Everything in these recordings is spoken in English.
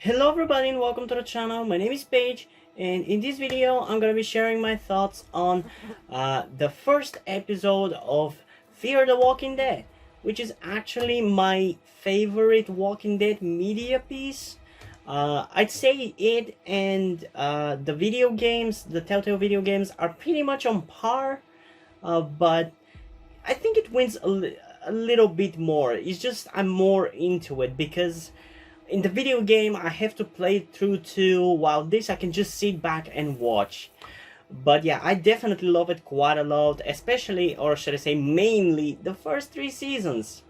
Hello everybody and welcome to the channel. My name is Paige, and in this video I'm gonna be sharing my thoughts on the first episode of Fear the Walking Dead, which is actually my favorite Walking Dead media piece. I'd say it and the video games, the Telltale video games, are pretty much on par, but I think it wins a little bit more. It's just I'm more into it because in the video game I have to play it through too, while this I can just sit back and watch. But yeah, I definitely love it quite a lot, especially, or should I say mainly, the first 3 seasons.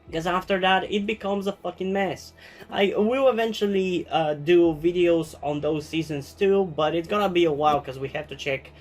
Because after that it becomes a fucking mess. I will eventually do videos on those seasons too, but it's gonna be a while because we have to check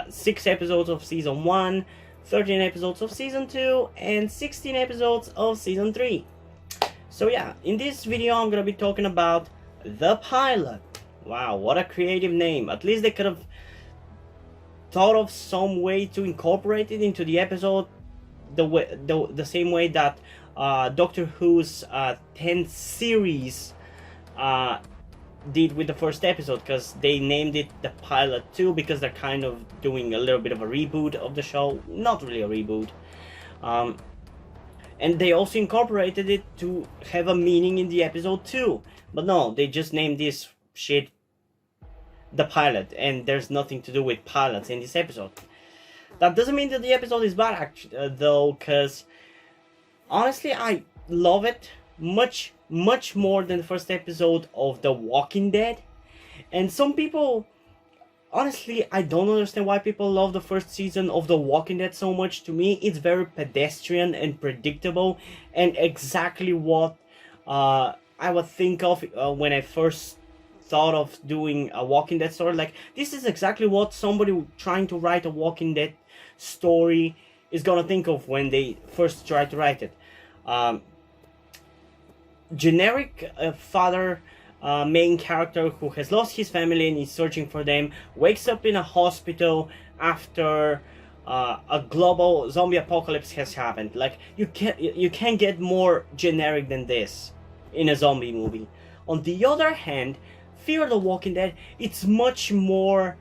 6 episodes of season 1, 13 episodes of season 2, and 16 episodes of season 3. So yeah, in this video I'm gonna be talking about The Pilot. Wow, what a creative name. At least they could have thought of some way to incorporate it into the episode the same way that Doctor Who's 10th series did with the first episode, because they named it The Pilot too, because they're kind of doing a little bit of a reboot of the show. Not really a reboot. And they also incorporated it to have a meaning in the episode too. But no, they just named this shit The Pilot, and there's nothing to do with pilots in this episode. That doesn't mean that the episode is bad, though, because honestly, I love it much more than the first episode of The Walking Dead. And some people, honestly, I don't understand why people love the first season of The Walking Dead so much. To me, it's very pedestrian and predictable, and exactly what I would think of when I first thought of doing a Walking Dead story. Like, this is exactly what somebody trying to write a Walking Dead story is gonna think of when they first try to write it. Generic father, main character who has lost his family and is searching for them, wakes up in a hospital after a global zombie apocalypse has happened. Like, you can't get more generic than this in a zombie movie. On the other hand, Fear the Walking Dead, it's much more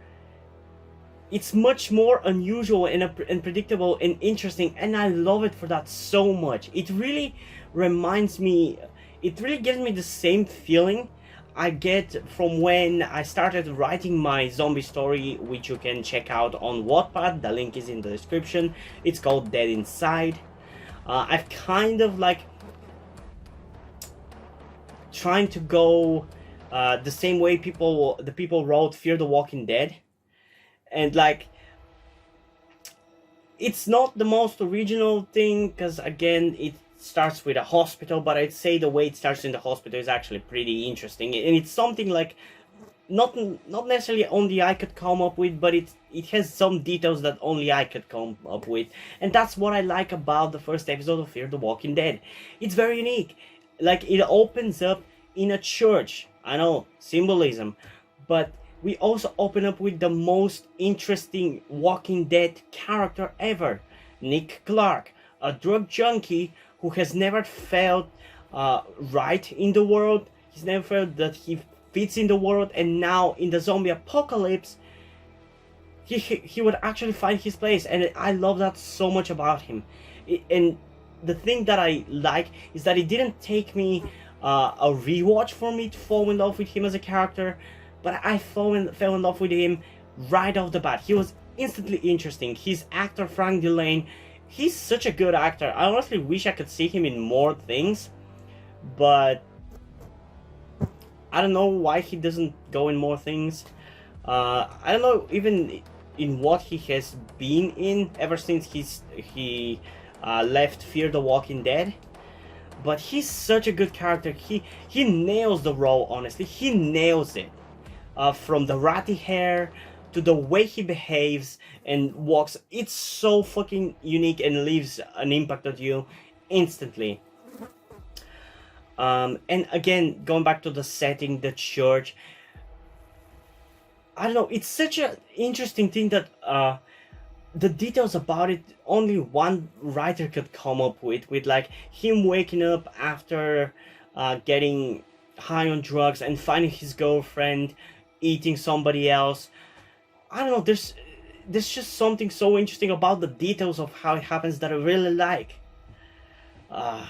unusual and unpredictable and interesting, and I love it for that so much. It really gives me the same feeling I get from when I started writing my zombie story, which you can check out on Wattpad. The link is in the description. It's called Dead Inside. I've kind of like trying to go the same way the people wrote Fear the Walking Dead, and like, it's not the most original thing because again it starts with a hospital, but I'd say the way it starts in the hospital is actually pretty interesting, and it's something like not necessarily only I could come up with, but it has some details that only I could come up with, and that's what I like about the first episode of Fear the Walking Dead. It's very unique. Like, it opens up in a church. I know, symbolism, but we also open up with the most interesting Walking Dead character ever, Nick Clark, a drug junkie who has never felt right in the world. He's never felt that he fits in the world, and now in the zombie apocalypse, he would actually find his place, and I love that so much about him. And the thing that I like is that it didn't take me a rewatch for me to fall in love with him as a character, but I fell in love with him right off the bat. He was instantly interesting. His actor, Frank Delane, he's such a good actor. I honestly wish I could see him in more things, but I don't know why he doesn't go in more things. I don't know even in what he has been in ever since he left Fear the Walking Dead. But he's such a good character. He nails the role, honestly. He nails it. From the ratty hair to the way he behaves and walks, it's so fucking unique and leaves an impact on you instantly. And again, going back to the setting, the church, I don't know, it's such an interesting thing that the details about it only one writer could come up with like him waking up after getting high on drugs and finding his girlfriend eating somebody else. I don't know, there's just something so interesting about the details of how it happens that I really like. uh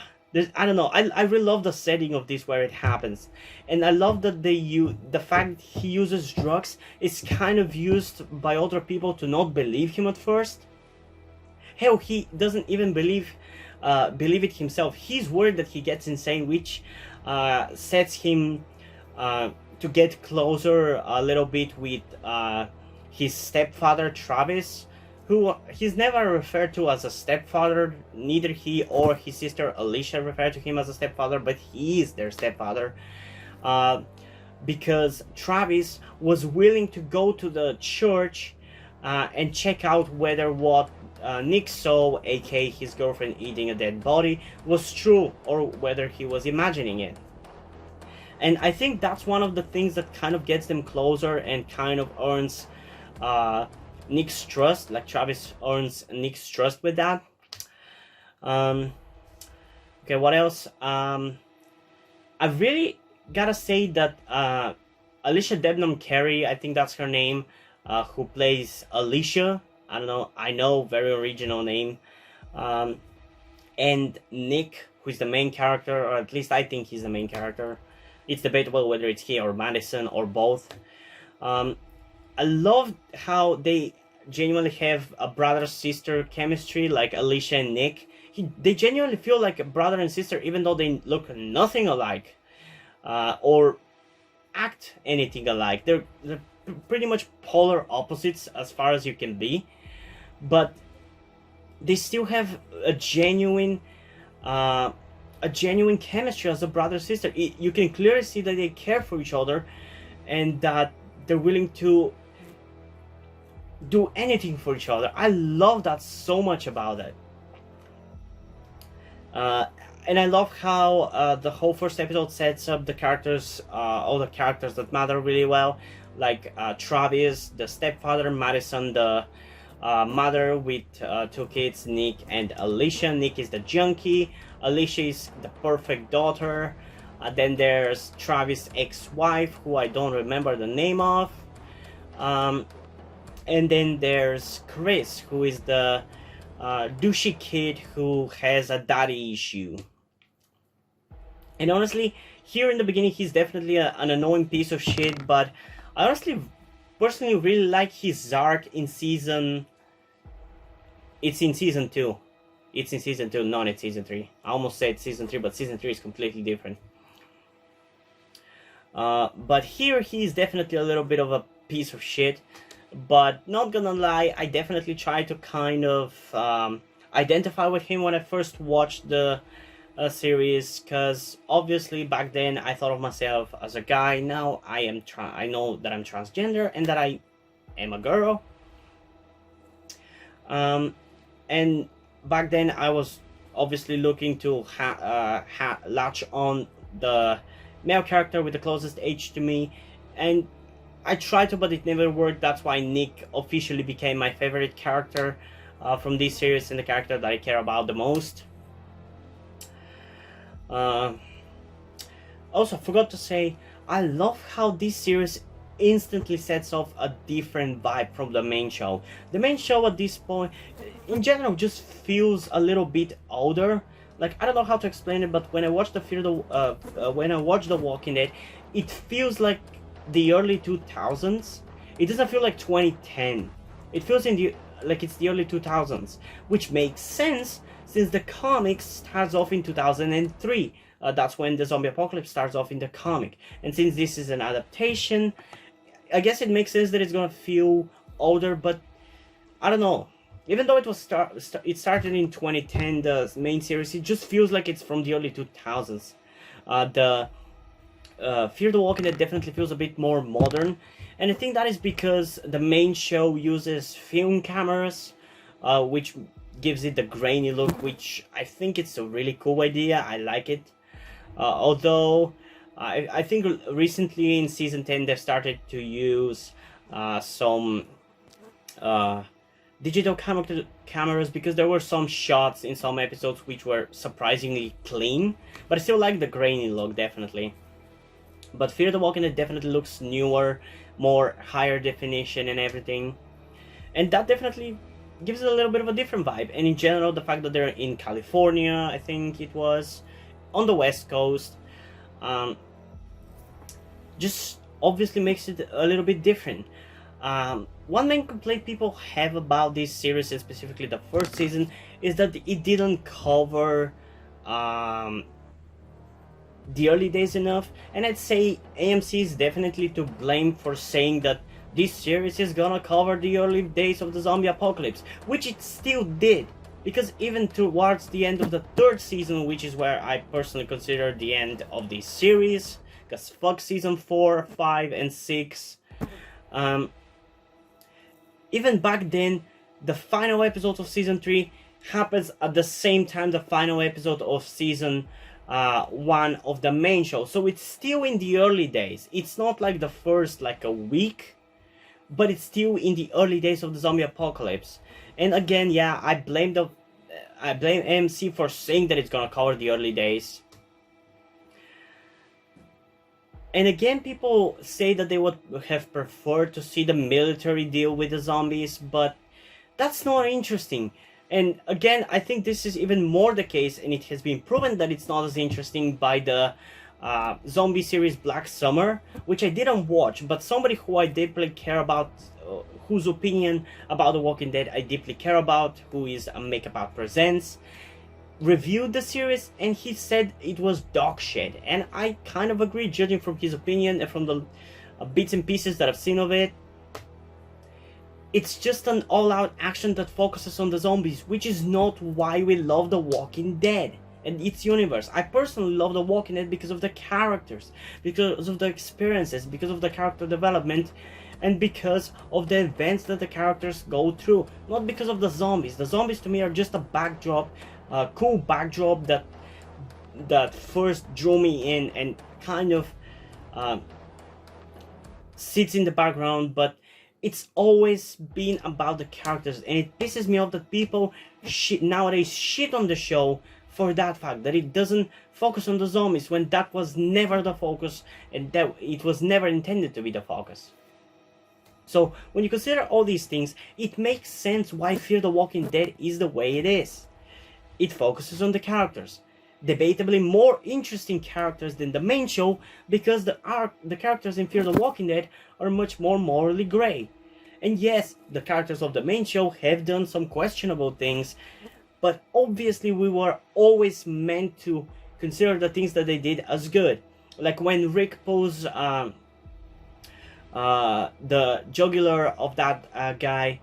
I don't know, I really love the setting of this where it happens, and I love that the fact he uses drugs is kind of used by other people to not believe him at first. Hell, he doesn't even believe it himself. He's worried that he gets insane, which sets him to get closer a little bit with his stepfather Travis, who he's never referred to as a stepfather. Neither he or his sister Alicia refer to him as a stepfather, but he is their stepfather. Uh, because Travis was willing to go to the church and check out whether what Nick saw, aka his girlfriend eating a dead body, was true or whether he was imagining it. And I think that's one of the things that kind of gets them closer and kind of earns Nick's trust. Like Travis earns Nick's trust with that. Okay, what else? I really gotta say that Alicia Debnam Carey, I think that's her name, who plays Alicia. I don't know. I know, very original name. And Nick, who is the main character, or at least I think he's the main character. It's debatable whether it's he or Madison or both. I love how they genuinely have a brother-sister chemistry, like Alicia and Nick. They genuinely feel like a brother and sister, even though they look nothing alike, or act anything alike. They're pretty much polar opposites as far as you can be, but they still have a genuine chemistry as a brother-sister. You can clearly see that they care for each other, and that they're willing to do anything for each other. I love that so much about it. And I love how the whole first episode sets up the characters, all the characters that matter really well, like Travis, the stepfather, Madison, the mother with 2 kids, Nick and Alicia. Nick is the junkie, Alicia is the perfect daughter. Then there's Travis' ex-wife, who I don't remember the name of. And then there's Chris, who is the douchey kid who has a daddy issue. And honestly, here in the beginning, he's definitely an annoying piece of shit, but I honestly, personally really like his arc in season... It's in season 2. It's in season 2, not in season 3. I almost said season 3, but season 3 is completely different. But here he's definitely a little bit of a piece of shit. But not gonna lie, I definitely tried to kind of identify with him when I first watched the series, because obviously back then I thought of myself as a guy. Now I know that I'm transgender and that I am a girl. And back then I was obviously looking to latch on the male character with the closest age to me, and I tried to, but it never worked. That's why Nick officially became my favorite character from this series, and the character that I care about the most. Also, forgot to say, I love how this series instantly sets off a different vibe from the main show. The main show at this point, in general, just feels a little bit older. Like, I don't know how to explain it, but when I watch The Walking Dead, it feels like the early 2000s. It doesn't feel like 2010. It feels like it's the early 2000s, which makes sense since the comic starts off in 2003. That's when the zombie apocalypse starts off in the comic. And since this is an adaptation, I guess it makes sense that it's gonna feel older, but I don't know. Even though it started in 2010, the main series, it just feels like it's from the early 2000s. The Fear the Walking Dead definitely feels a bit more modern, and I think that is because the main show uses film cameras, which gives it the grainy look, which I think it's a really cool idea. I like it. Although I think recently in season 10 they've started to use some digital cameras, because there were some shots in some episodes which were surprisingly clean, but I still like the grainy look, definitely. But Fear the Walking Dead definitely looks newer, more higher definition and everything, and that definitely gives it a little bit of a different vibe. And in general, the fact that they're in California, I think it was, on the West Coast, just obviously makes it a little bit different. One main complaint people have about this series, and specifically the first season, is that it didn't cover the early days enough. And I'd say AMC is definitely to blame for saying that this series is gonna cover the early days of the zombie apocalypse, which it still did. Because even towards the end of the third season, which is where I personally consider the end of this series, because fuck season 4, 5, and 6. Even back then, the final episode of season 3 happens at the same time the final episode of season 1 of the main show. So it's still in the early days. It's not like the first like a week, but it's still in the early days of the zombie apocalypse. And again, yeah, I blame AMC for saying that it's gonna cover the early days. And again, people say that they would have preferred to see the military deal with the zombies, but that's not interesting. And again, I think this is even more the case, and it has been proven that it's not as interesting by the zombie series Black Summer, which I didn't watch, but somebody who I deeply care about, whose opinion about The Walking Dead I deeply care about, who is a Makeup Presents, reviewed the series, and he said it was dog shit. And I kind of agree, judging from his opinion and from the bits and pieces that I've seen of it. It's just an all-out action that focuses on the zombies, which is not why we love The Walking Dead and its universe. I personally love The Walking Dead because of the characters, because of the experiences, because of the character development, and because of the events that the characters go through. Not because of the zombies. The zombies to me are just a backdrop, a cool backdrop that first drew me in and kind of sits in the background, but it's always been about the characters, and it pisses me off that people nowadays shit on the show for that fact, that it doesn't focus on the zombies, when that was never the focus, and that it was never intended to be the focus. So when you consider all these things, it makes sense why Fear the Walking Dead is the way it is. It focuses on the characters, debatably more interesting characters than the main show, because the characters in Fear the Walking Dead are much more morally grey. And yes, the characters of the main show have done some questionable things, but obviously we were always meant to consider the things that they did as good. Like when Rick pulls the jugular of that guy,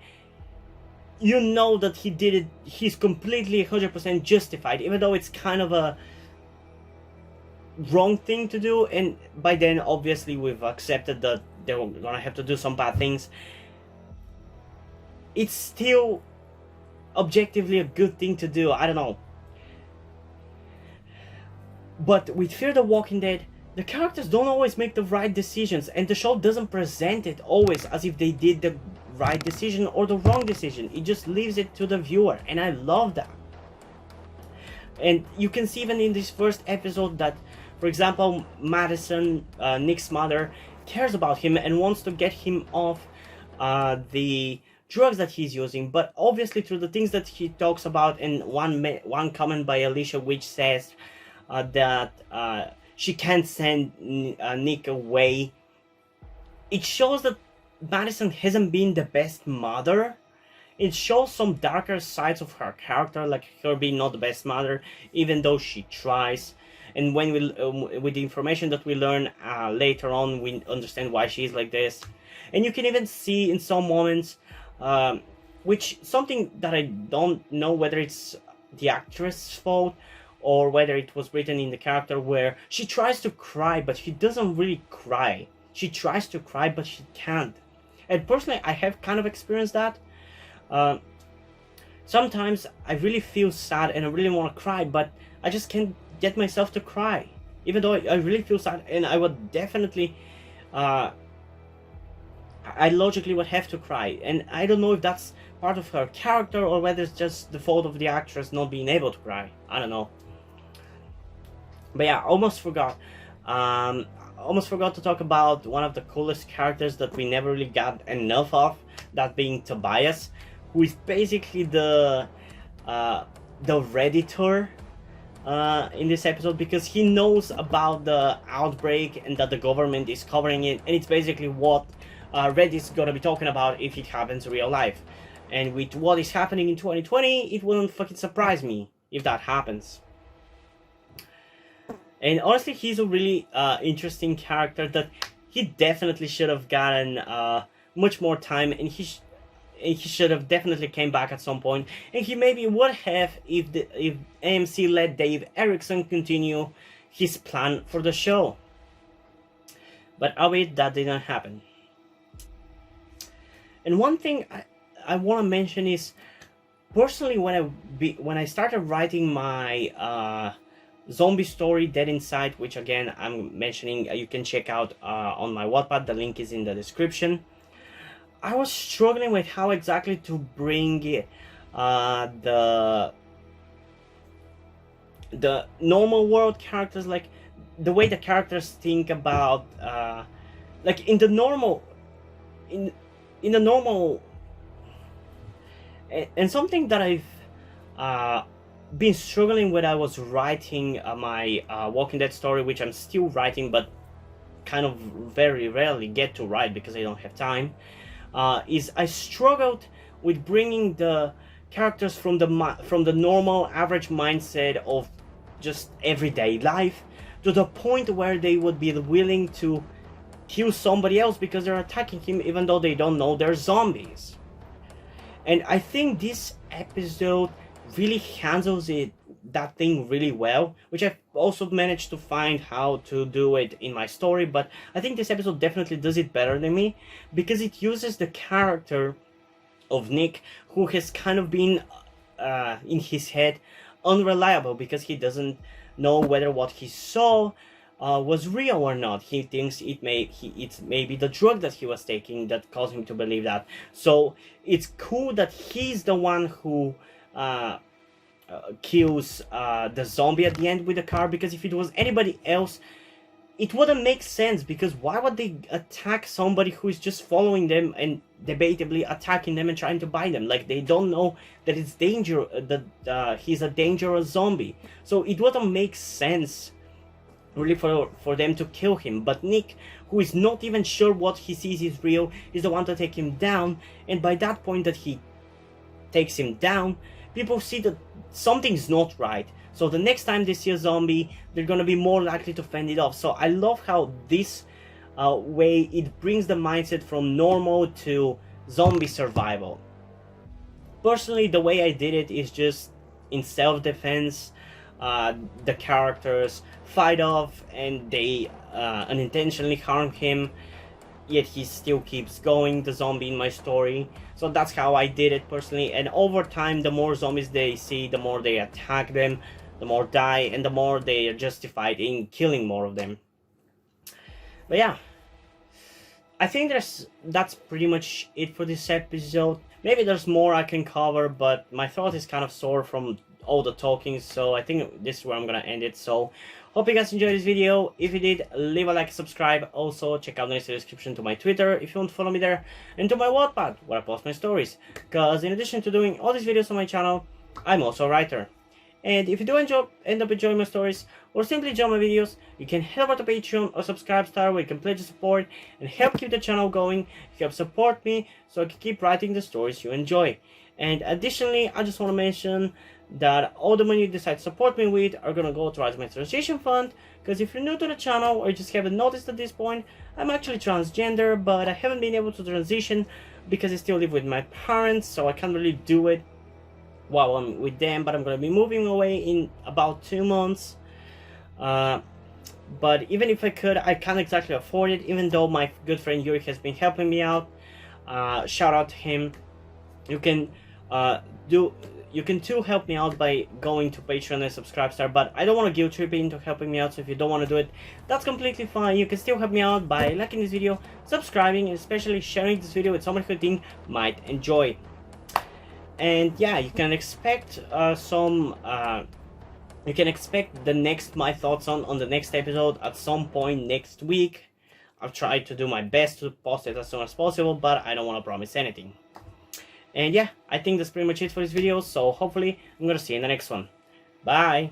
you know that he did it, he's completely 100% justified, even though it's kind of a wrong thing to do, and by then obviously we've accepted that they're gonna have to do some bad things. It's still objectively a good thing to do, I don't know. But with Fear the Walking Dead, the characters don't always make the right decisions, and the show doesn't present it always as if they did the right decision or the wrong decision. It just leaves it to the viewer, and I love that. And you can see even in this first episode that, for example, Madison, Nick's mother, cares about him and wants to get him off the drugs that he's using, but obviously through the things that he talks about, and one comment by Alicia which says that she can't send Nick away, it shows that Madison hasn't been the best mother. It shows some darker sides of her character, like her being not the best mother, even though she tries. And when we, with the information that we learn later on, we understand why she's like this. And you can even see in some moments, which something that I don't know whether it's the actress' fault or whether it was written in the character, where she tries to cry, but she doesn't really cry. She tries to cry, but she can't. And personally, I have kind of experienced that. Sometimes I really feel sad and I really want to cry, but I just can't get myself to cry. Even though I really feel sad, and I would definitely, I logically would have to cry. And I don't know if that's part of her character or whether it's just the fault of the actress not being able to cry. I don't know. But yeah, almost forgot. almost forgot to talk about one of the coolest characters that we never really got enough of, that being Tobias, who is basically the Redditor in this episode, because he knows about the outbreak and that the government is covering it, and it's basically what Reddit's gonna be talking about if it happens in real life. And with what is happening in 2020, it wouldn't fucking surprise me if that happens. And honestly, he's a really interesting character that he definitely should have gotten much more time, and he should have definitely came back at some point, and he maybe would have if AMC let Dave Erickson continue his plan for the show. But albeit that didn't happen. And one thing I want to mention is, personally, when I started writing my zombie story, Dead Inside, which again I'm mentioning, you can check out on my Wattpad, the link is in the description. I was struggling with how exactly to bring the normal world characters, like the way the characters think about, like in the normal, and something that I've been struggling with. I was writing my Walking Dead story, which I'm still writing, but kind of very rarely get to write because I don't have time. Is I struggled with bringing the characters from the normal average mindset of just everyday life to the point where they would be willing to kill somebody else because they're attacking him, even though they don't know they're zombies. And I think this episode really handles that thing really well, which I've also managed to find how to do it in my story, but I think this episode definitely does it better than me, because it uses the character of Nick, who has kind of been in his head unreliable, because he doesn't know whether what he saw was real or not. He thinks it's maybe the drug that he was taking that caused him to believe that. So it's cool that he's the one who kills the zombie at the end with the car, because if it was anybody else, it wouldn't make sense, because why would they attack somebody who is just following them and debatably attacking them and trying to buy them? Like, they don't know that it's danger, that he's a dangerous zombie. So it wouldn't make sense really for them to kill him. But Nick, who is not even sure what he sees is real, is the one to take him down, and by that point that he takes him down, people see that something's not right. So the next time they see a zombie, they're gonna be more likely to fend it off. So I love how this way it brings the mindset from normal to zombie survival. Personally, the way I did it is just in self-defense. The characters fight off and they unintentionally harm him, yet he still keeps going, the zombie in my story. So that's how I did it personally, and over time, the more zombies they see, the more they attack them, the more die, and the more they are justified in killing more of them. But yeah, I think that's pretty much it for this episode. Maybe there's more I can cover, but my throat is kind of sore from all the talking, so I think this is where I'm gonna end it. So hope you guys enjoyed this video. If you did, leave a like, subscribe. Also check out the description to my Twitter if you want to follow me there, and to my Wattpad where I post my stories, because in addition to doing all these videos on my channel, I'm also a writer. And if you do end up enjoying my stories, or simply enjoy my videos, you can head over to Patreon or Subscribestar, where you can pledge your support and help keep the channel going, help support me so I can keep writing the stories you enjoy. And additionally, I just want to mention that all the money you decide to support me with are gonna go towards my transition fund, because if you're new to the channel or you just haven't noticed at this point, I'm actually transgender, but I haven't been able to transition because I still live with my parents, so I can't really do it while I'm with them, but I'm gonna be moving away in about 2 months. But even if I could, I can't exactly afford it, even though my good friend Yuri has been helping me out. Shout out to him. You can too help me out by going to Patreon and Subscribestar, but I don't want to guilt trip you into helping me out, so if you don't want to do it, that's completely fine. You can still help me out by liking this video, subscribing, and especially sharing this video with someone who you think might enjoy. And yeah, you can expect some You can expect the next my thoughts on the next episode at some point next week. I'll try to do my best to post it as soon as possible, but I don't want to promise anything. And yeah, I think that's pretty much it for this video, so hopefully I'm gonna see you in the next one. Bye!